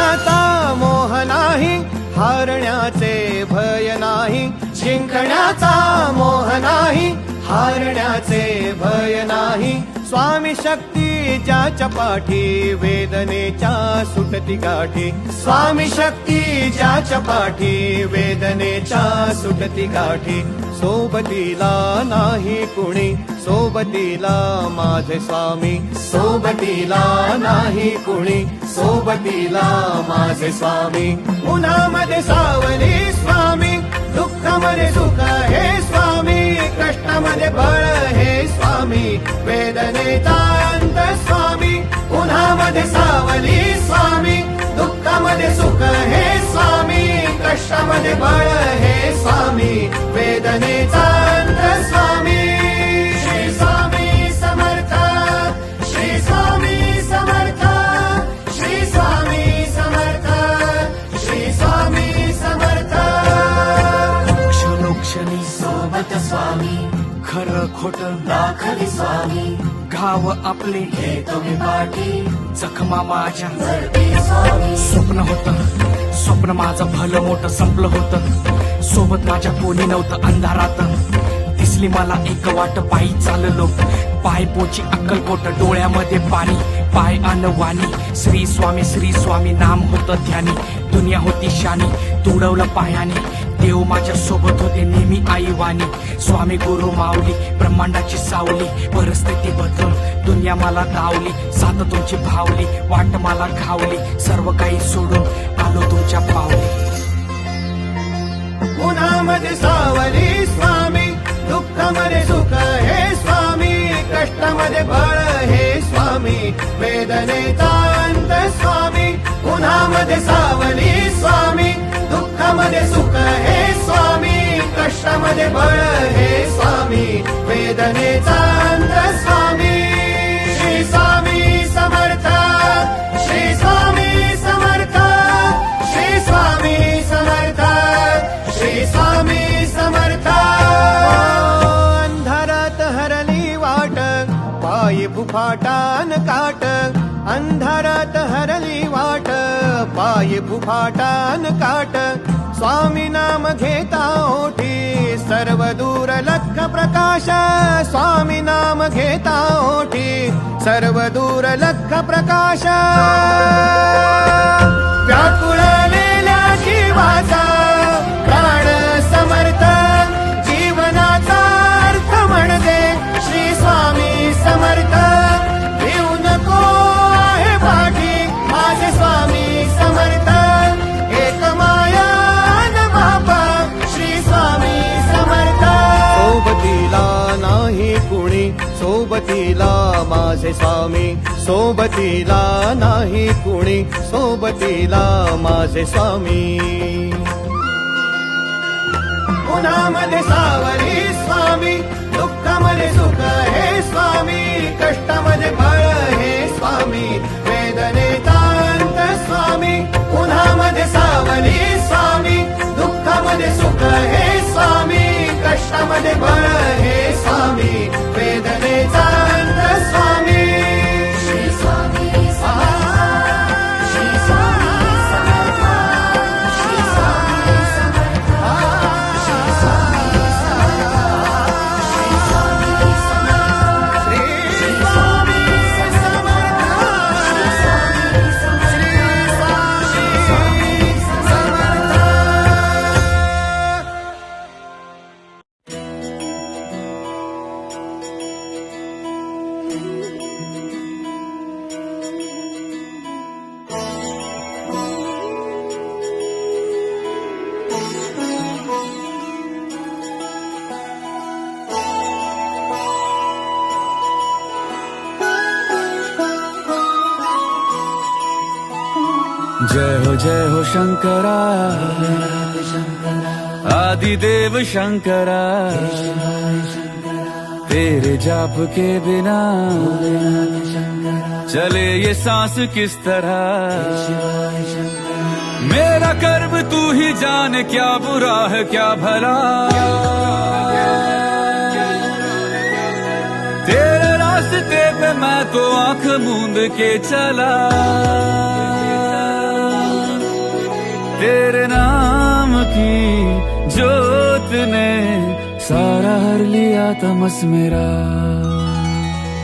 जिंकण्याचा मोह नाही, हारण्याचे भय नाही. जिंकण्याचा मोह नाही, हारण्याचे भय नाही. स्वामी शक्ती ज्याच्या पाठी, वेदनेच्या सुटती गाठी. स्वामी शक्ती ज्याच्या पाठी, वेदनेच्या सुटती गाठी. सोबतीला नाही कुणी, सोबतीला माझे स्वामी. सोबतीला नाही कुणी, सोबतीला माझे स्वामी. उन्हामध्ये सावली स्वामी, दुःखामध्ये सुख हे स्वामी. कष्टामध्ये बळ हे स्वामी, वेदनेचा अंत स्वामी. उन्हामध्ये सावली स्वामी, दुःखामध्ये सुख हे स्वामी. कष्टामध्ये बळ हे स्वामी, वेदनेचा अंत स्वामी. श्री स्वामी समर्थ, श्री स्वामी समर्थ, श्री स्वामी समर्थ, श्री स्वामी समर्थ. क्षणोक्षणी सोबत स्वामी, खरं खोट दाखली स्वामी. घाव आपले हे तुम्ही पाठी, जखमा माझ्या स्वामी. स्वप्न होतं, स्वप्न माझं भलं मोठं संपलं होतं. सोबत माझ्या कोणी नव्हतं अंधारात. दिसली मला एक वाट, पायी चाललो पाय पोची अक्कलकोट. डोळ्यामध्ये पाणी, पाय अनवाणी. श्री स्वामी नाम होतं ध्यानी. दुनिया होती शानी, तुडवलं पायाने. देव माझ्या सोबत होते नेहमी आईवानी. स्वामी गुरु माऊली, ब्रह्मांडाची सावली. परिस्थिती बदलून दुनिया मला धावली. साथ तुमची भावली, वाट मला घावली. सर्व काही सोडून आलो तुमच्या पावली. उन्हामध्ये सावली स्वामी, दुःखामध्ये सुख हे स्वामी. कष्टामध्ये बळ हे स्वामी, वेदनेचा अंत स्वामी. उन्हामध्ये सावली स्वामी, दुःखामध्ये सुख हे स्वामी. कष्टामध्ये बळ हे स्वामी, वेदनेचा अंत स्वामी. श्री स्वामी समर्थ, श्री स्वामी समर्थ, श्री स्वामी समर्थ, श्री स्वामी समर्थ. अंधारात हरली वाट, पायी फुफाटान काट. अंधारात हरली वाट, पायी फुफाटान काट. स्वामी नाम घेता ओठी, सर्व दूर लख प्रकाश. स्वामी नाम घेता ओठी, सर्व दूर लख प्रकाश. व्याकुळलेल्या जीवाचा प्राण समर्थ, जीवनाचा अर्थ म्हणते श्री स्वामी समर्थ. भिऊ नको आहे पाठी, माझे स्वामी समर्थ. एक माया न बापा, श्री स्वामी समर्थ. सोबतीला नाही कुणी, सोबतीला माझे स्वामी. सोबतीला नाही कुणी, सोबतीला माझे स्वामी. उन्हामध्ये सावली स्वामी, दुःखामध्ये सुख हे स्वामी. कष्टामध्ये बळ हे स्वामी, वेदनेचा अंत स्वामी. उन्हामध्ये सावली स्वामी, दुःखामध्ये सुख हे स्वामी. कष्टामध्ये बळ हे स्वामी, वेदनेचा अंत स्वामी. श्री स्वामी समर्थ, श्री स्वामी समर्थ, श्री स्वामी समर्थ, श्री स्वामी समर्थ, श्री स्वामी समर्थ, श्री स्वामी समर्थ, श्री स्वामी समर्थ. जय हो शंकरा, आदिदेव शंकरा. तेरे जाप के बिना चले ये सांस किस तरह. मेरा कर्म तू ही जाने, क्या बुरा है क्या भला. तेरे रास्ते पे मैं तो आंख मूंद के चला. तेरे नाम की जोत ने सारा हर लिया तमस मेरा।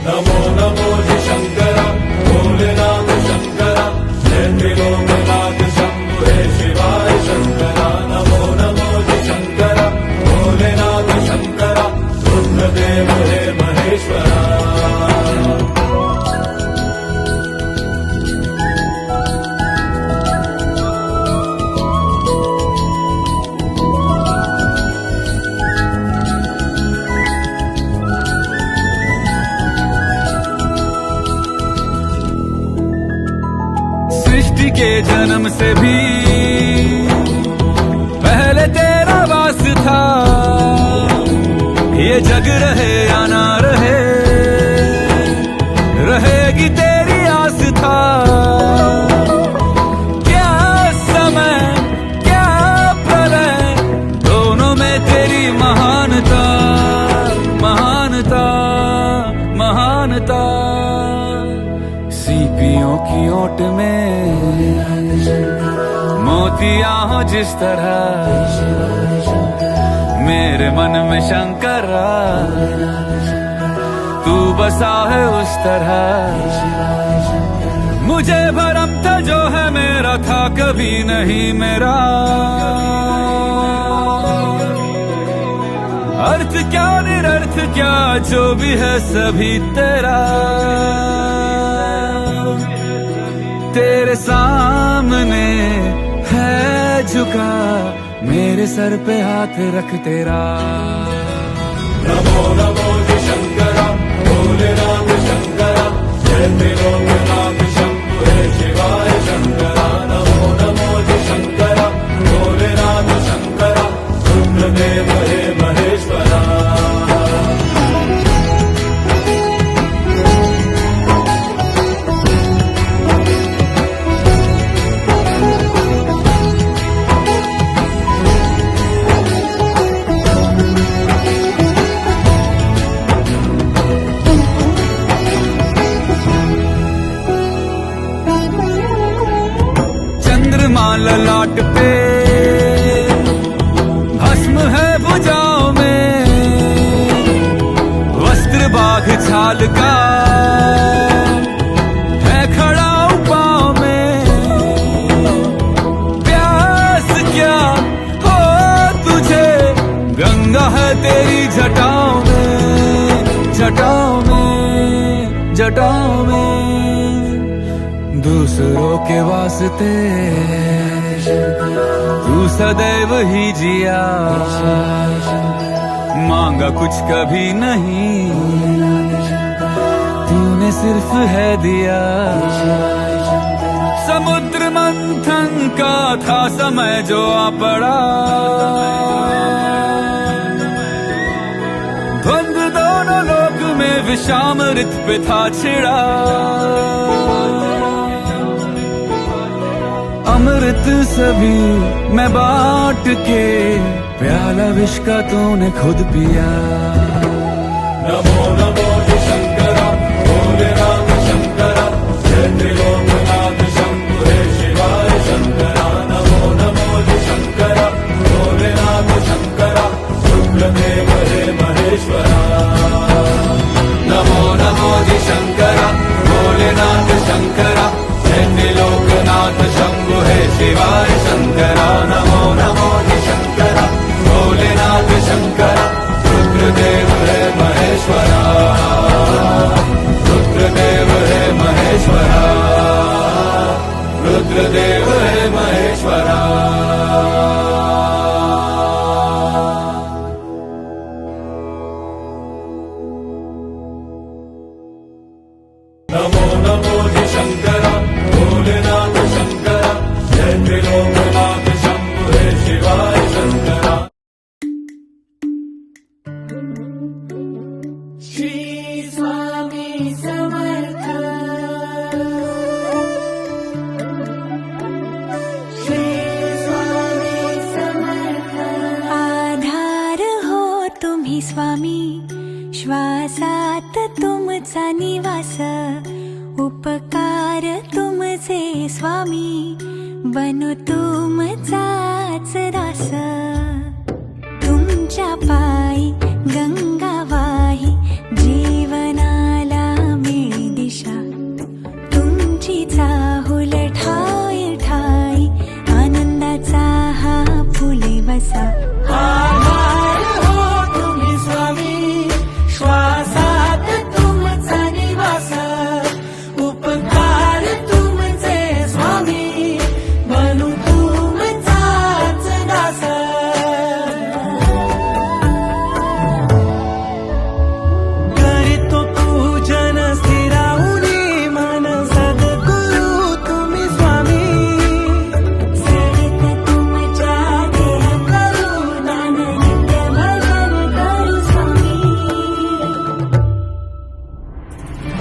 नमो नमो जी शंकरा भोलेनाथ शंकरा जय त्रिलोकनाथ शंभु हे शिवाय शंकरा। नमो नमो जी शंकरा भोलेनाथ शंकरा रुद्रदेव हे महेश्वरा। सृष्टि के जन्म से भी पहले तेरा वास था। ये जग रहे या ना रहे, रहेगी तेरी आस था। क्या समय क्या प्रलय, दोनों में तेरी महानता महानता महानता। सीपियों की ओट में मोतियां हो जिस तरह, मेरे मन में शंकरा तू बसा है उस तरह। मुझे भरम था जो है मेरा था कभी नहीं मेरा। अर्थ क्या निरर्थ क्या जो भी है सभी तेरा। तेरे सामने है झुका मेरे सर पे हाथ रख तेरा। नमो नमो जी शंकरा भोलेनाथ शंकरा जय त्रिलोकनाथ शंभु हे शिवाय शंकरा। नमो नमो जी शंकरा भोलेनाथ शंकरा रुद्रदेव हे महेश्वरा। ललाट पे भस्म है भुजाओं में, वस्त्र बाघ छाल का है खड़ा पाँव में। प्यास क्या हो तुझे गंगा है तेरी जटाओं में जटाओं में जटाओं में। दूसरों के वास्ते तू सदैव ही जिया, मांगा कुछ कभी नहीं तूने सिर्फ है दिया। समुद्र मंथन का था समय जो आ पड़ा, द्वंद दोनों लोक में विषामृत पे था छिड़ा। अमृत सभी मैं बांट के प्याला विष का तूने खुद पिया। नमो नमो जी शंकरा भोलेनाथ शंकरा जय त्रिलोकनाथ शंभु हे शिवाय शंकरा। नमो नमो जी शंकरा भोलेनाथ शंकरा रुद्रदेव हे महेश्वरा। नमो नमो जी शंकरा भोलेनाथ शंकरा जय त्रिलोकनाथ शंभु हे शिवाय शंकरा। नमो नमो जी शंकरा भोलेनाथ शंकरा रुद्रदेव हे महेश्वरा। रुद्रदेव हे महेश्वरा। रुद्रदेव हे महेश्वरा। नमो नमो जी शंकरा भोलेनाथ शंकरा जय त्रिलोकनाथ शंभु हे शिवाय शंकरा। श्री स्वामी समर्थ। श्री स्वामी समर्थ। आधार हो तुम्ही स्वामी, श्वासात तुमचा निवास, उपकार तुमचा तुझे स्वामी बनू तुमचाच दास तुमच्या पायी गंगा वाही जीवनाला मिळी दिशा तुमची चाहुल ठाई ठाई आनंदाचा हा फुले वसा आधार हो तुम्ही स्वामी श्वासात तुमचा निवास उपकार तुमचे स्वामी बनू तुमचाच दास करतो पूजन स्थिरावली मन सद्गुरु तुम्ही स्वामी सरित तुमच्या देह करुणान नित्य भजन करू स्वामी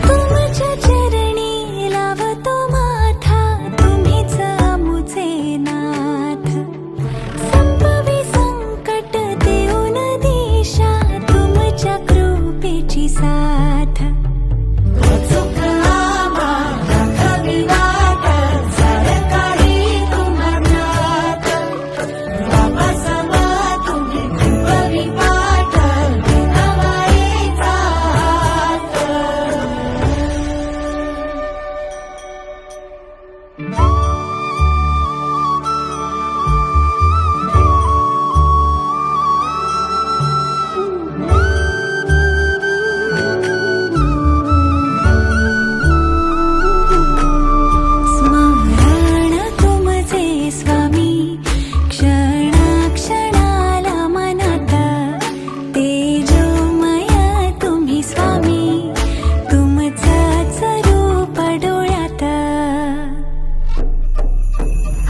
तुमच्या चरणी लावतो माथा तुम्हीच आमुचे नाथ संपवी संकट देऊन दिशा तुमच्या कृपेची साथ अचूक आम्हा दाखवी वाट सारं काही तुम्हात बाबा समा तुम्ही कृपवी पाठ विनावाईचा हात स्मरण तुमचे स्वामी क्षणाक्षणाला मनात तेजोमय तुम्ही स्वामी तुमचंच रूप डोळ्यात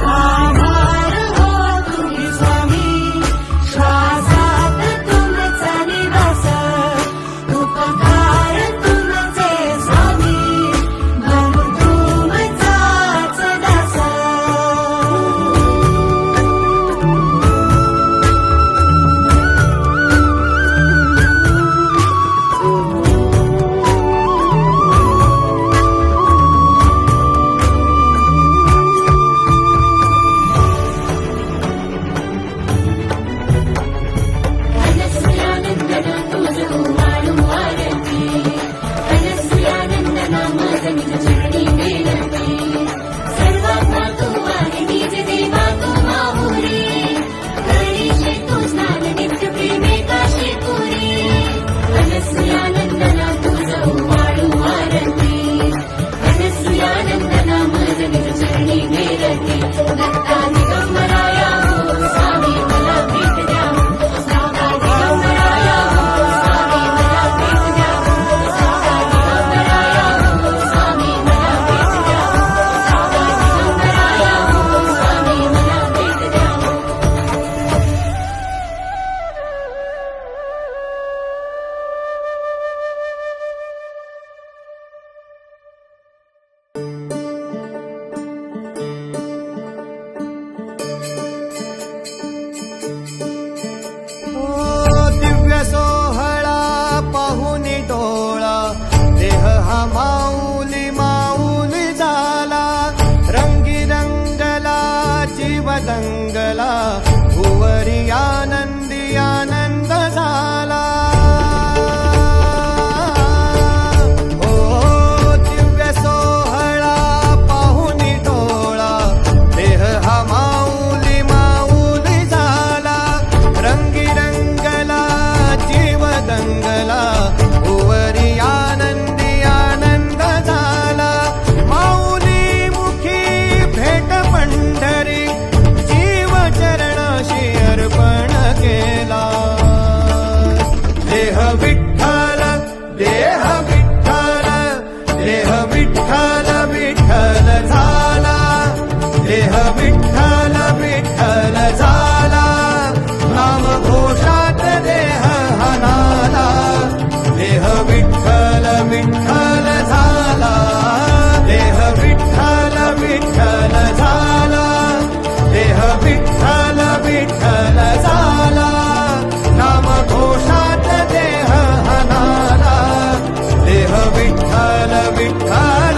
आभार हो तुम्ही स्वामी श्वासात तुमचा निवास उपकार तुमचे स्वामी बनू तुमचाच दास दिव्य सोहळा पाहुनी डोळा देह हा माऊली माऊली झाला रंगी रंगला जीव दंगला भुवरी आनंदी आनंद झाला ओ दिव्य सोहळा पाहुनी डोळा देह हा माऊली माऊली झाला रंगी रंगला जीव दंगला भुवरी आनंदी आनंद झाला माऊली मुखी भेट पंढरी जीव चरणाशी अर्पण केला देह विठ्ठल देह विठ्ठल देह विठ्ठल विठ्ठल झाला देह विठ्ठल विठ्ठल झाला नाम घोषात देह हनाला देह विठ्ठल विठ्ठल झाला देह विठ्ठल विठ्ठल झाला देह विठ्ठल विठ्ठल झाला नाम घोषात देह हनाला देह विठ्ठल विठ्ठल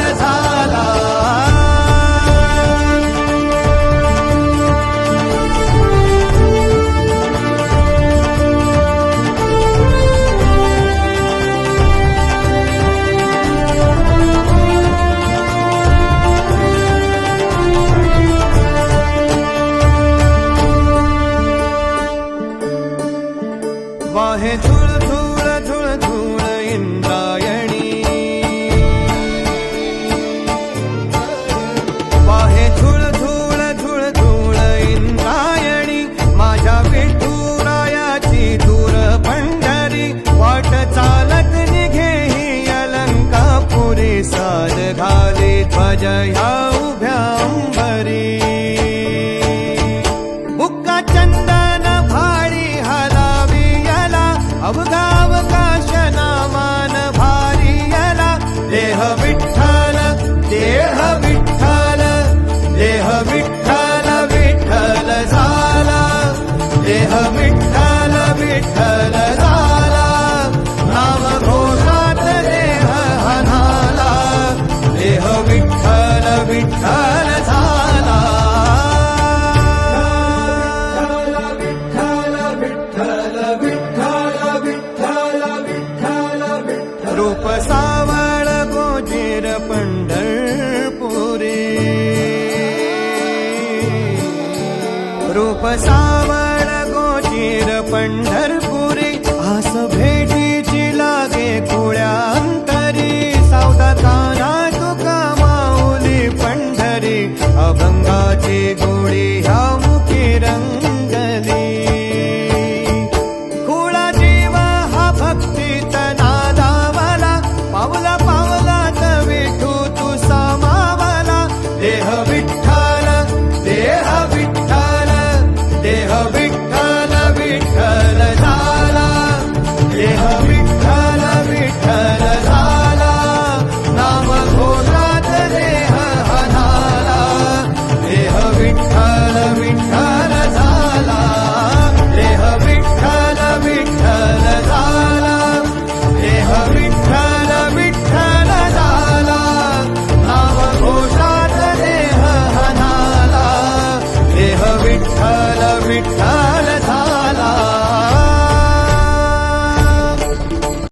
घाली ध्वज ह्या उभ्या अंबरी बुक्का चंदन भाळी हलावी याला अवघावकाश नामान भारी याला देह विठ्ठल देह विठ्ठल देह विठ्ठल विठ्ठल झाला देह विठ्ठल विठ्ठल झाला नाम घोषात देह हनाला देह विठ्ठल विठ्ठल झाला विठ्ठल विठ्ठल विठ्ठल विठ्ठल विठ्ठल विठ्ठल रूप सावळ गोजीर पंढरपुरी रूप सावळ गोजीर पंढरपुरी आस भेटीची लागे खुळ्या अंतरी सावधा काना तुका माऊली पंढरी अभंगाची गोडी ह्या मुखी रंगली खुळा जीव हा भक्तीत नादावला पावला पावलात विठू तू समावला देह विठ्ठल देह विठ्ठल देह विठ्ठल विठ्ठल झाला देह विठ्ठल विठ्ठल झाला नाम घोषात देह हनाला देह विठ्ठल विठ्ठल झाला देह विठ्ठल विठ्ठल झाला देह विठ्ठल विठ्ठल झाला नाम घोषात देह हनाला देह विठ्ठल विठ्ठल